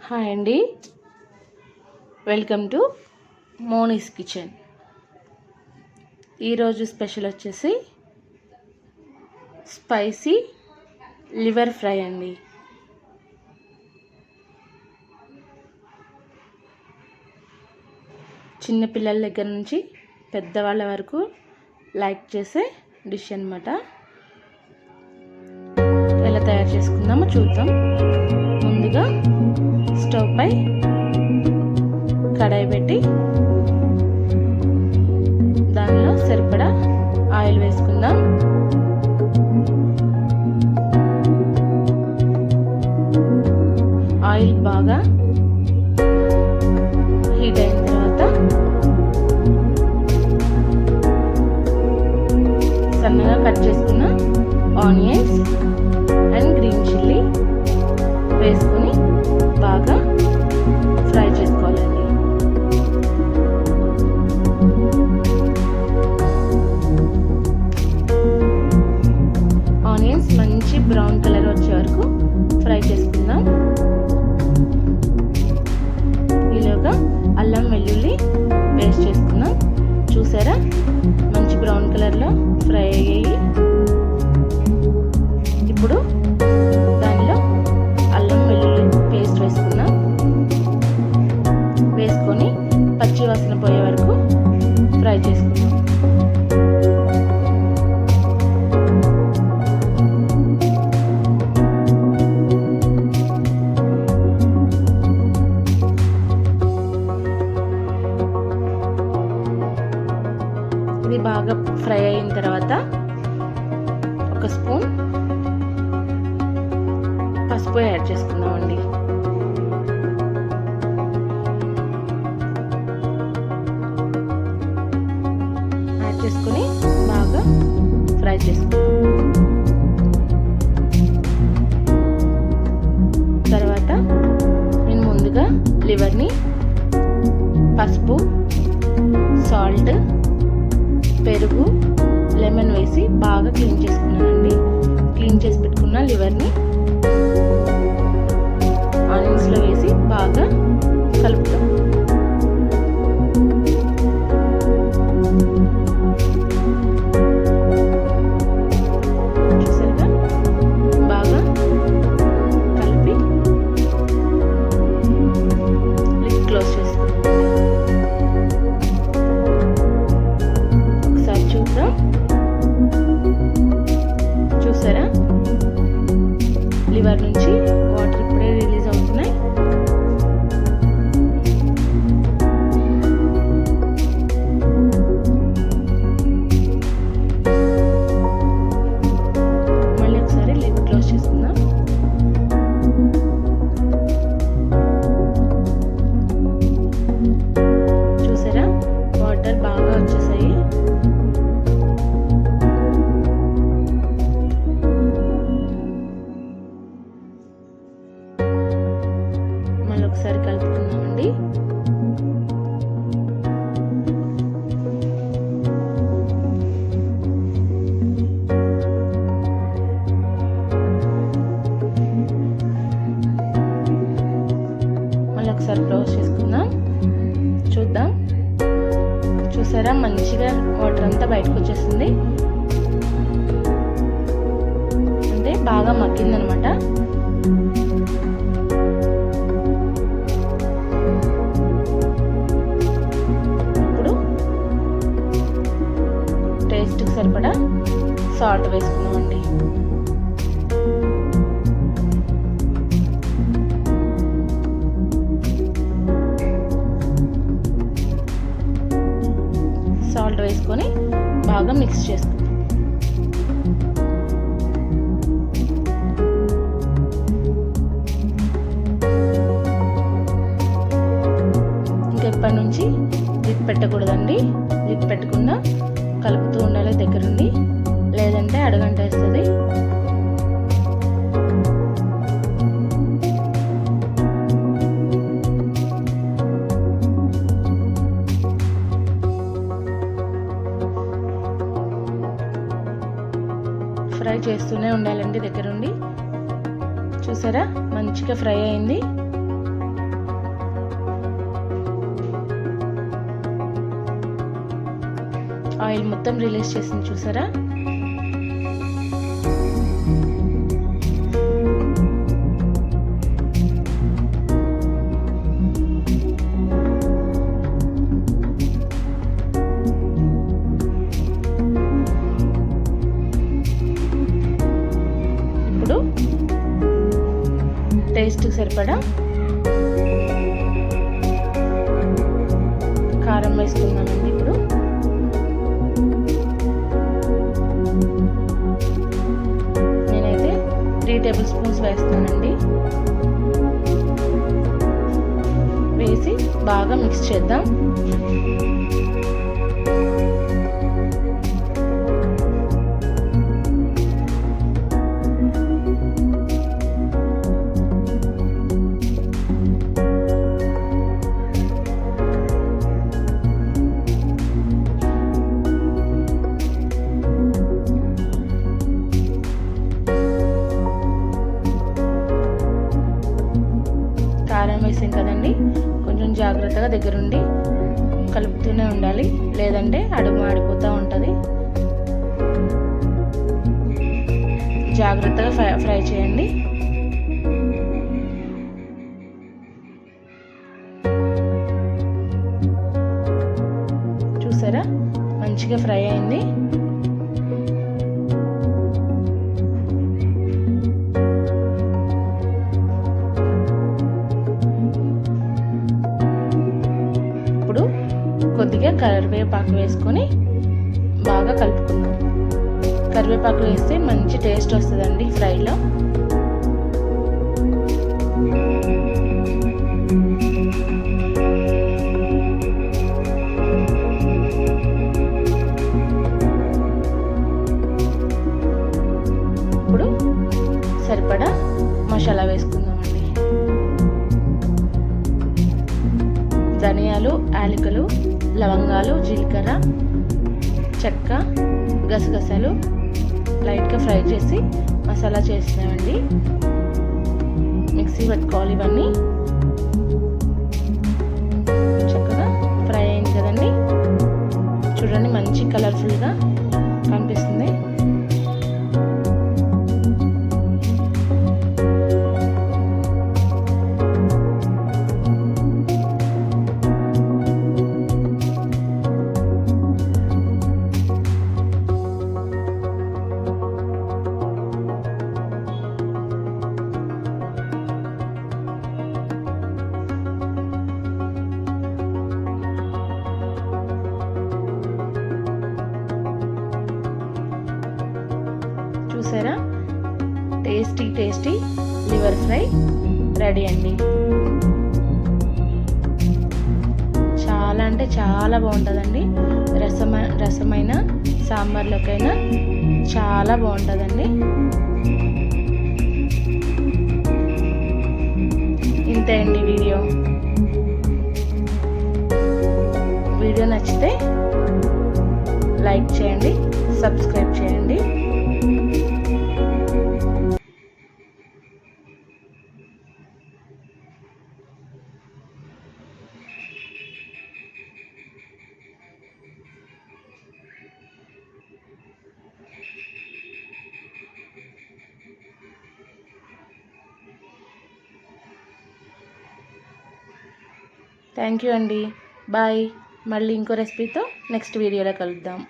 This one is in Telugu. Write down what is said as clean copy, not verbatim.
హాయ్ అండి, వెల్కమ్ టు మోనీస్ కిచెన్. ఈరోజు స్పెషల్ వచ్చేసి స్పైసీ లివర్ ఫ్రై అండి. చిన్నపిల్లల దగ్గర నుంచి పెద్దవాళ్ళ వరకు లైక్ చేసే డిష్ అన్నమాట. ఎలా తయారు చేసుకుందామో చూద్దాం. ముందుగా స్టవ్ పై కడాయి పెట్టి దానిలో సరిపడా ఆయిల్ వేసుకుందాం. ఆయిల్ బాగా హీట్ అయిన తర్వాత సన్నగా కట్ చేసుకున్న ఆనియన్స్ అండ్ గ్రీన్ చిల్లీ వేసుకొని బాగా ఫ్రై చేసుకోవాలండి. ఆనియన్స్ మంచి బ్రౌన్ కలర్ వచ్చే వరకు ఫ్రై చేసుకుందాం. ఈలోగా అల్లం వెల్లుల్లి పేస్ట్ చేసుకుందాం. చూసారా, మంచి బ్రౌన్ కలర్లో ఫ్రై అయ్యాయి. ఇప్పుడు దానిలో అల్లం వెల్లుల్లి పేస్ట్ వేసుకుందాం. వేసుకొని పచ్చి వాసన పోయే వరకు ఫ్రై చేసుకుందాం. ఇది బాగా ఫ్రై అయిన తర్వాత ఒక స్పూన్ పసుపు యాడ్ చేసుకుందామండి. యాడ్ చేసుకొని బాగా ఫ్రై చేసుకుందాం. తర్వాత నేను ముందుగా లివర్ని పసుపు, సాల్ట్, పెరుగు, లెమన్ వేసి బాగా క్లీన్ చేసుకున్నానండి. క్లీన్ చేసి పెట్టుకున్న లివర్ని ఆనియన్స్లో వేసి బాగా కలుపుతాం. చూసారుగా, బాగా కలిపి లిడ్ క్లోజ్ చేసుకుంటాం. ఒకసారి చూద్దాం. చూసారా, లివర్ నుంచి వాటర్ ఇప్పుడే రిలీజ్ అవుతున్నాయి. మళ్ళీ ఒకసారి లిడ్ క్లోజ్ చేసుకుందాం. చూసారా, వాటర్ బాగా వచ్చేసాయి. మళ్ళీ ఒకసారి కలుపుకుందామండి. మళ్ళీ ఒకసారి క్లోజ్ చేసుకుందాం. చూద్దాం. చూసారా, మంచిగా వాటర్ అంతా బయటకు వచ్చేసింది. అంటే బాగా మగ్గిందనమాట. టేస్ట్కి సరిపడా సాల్ట్ వేసుకున్నామండి. సాల్ట్ వేసుకొని బాగా మిక్స్ చేసుకుందాం. ఇంకా ఇప్పటి నుంచి లిడ్ పెట్టకూడదండి. లిడ్ పెట్టకుండా కలుపుతూ ఉండాలి దగ్గరుండి, లేదంటే అడుగంటేస్తుంది. ఫ్రై చేస్తూనే ఉండాలండి దగ్గరుండి. చూసారా, మంచిగా ఫ్రై అయింది. ఆయిల్ మొత్తం రిలీజ్ చేసింది చూసారా. ఇప్పుడు టేస్ట్కి సరిపడా కారం వేసుకుందామండి. ఇప్పుడు నేనైతే 3 టేబుల్ స్పూన్స్ వేస్తానండి. వేసి బాగా మిక్స్ చేద్దాం. కారం వేసాం కదండి, కొంచెం జాగ్రత్తగా దగ్గరుండి కలుపుతూనే ఉండాలి, లేదంటే అడుగు మాడిపోతూ ఉంటుంది. జాగ్రత్తగా ఫ్రై చేయండి. చూసారా మంచిగా ఫ్రై అయింది. కొద్దిగా కరివేపాకు వేసుకొని బాగా కలుపుకుందాం. కరివేపాకు వేస్తే మంచి టేస్ట్ వస్తుందండి ఫ్రైలో. ఇప్పుడు సరిపడా మసాలా వేసుకుందామండి. ధనియాలు, యాలకులు, లవంగాలు, జీలకర్ర, చెక్క, గసగసాలు లైట్గా ఫ్రై చేసి మసాలా చేసినామండి. మిక్సీ పట్టుకోవాలి. ఇవన్నీ చక్కగా ఫ్రై అయింది కదండి. చూడండి మంచి కలర్ఫుల్గా కనిపిస్తుంది. చూసారా టేస్టీ లివర్ ఫ్రై రెడీ అండి. చాలా అంటే చాలా బాగుంటుందండి. రసమైన సాంబార్లోకైనా చాలా బాగుంటుందండి. ఇంతే అండి వీడియో నచ్చితే లైక్ చేయండి, సబ్స్క్రైబ్ చేయండి. థ్యాంక్ యూ అండి. బాయ్. మళ్ళీ ఇంకో రెసిపీతో నెక్స్ట్ వీడియోలో కలుద్దాం.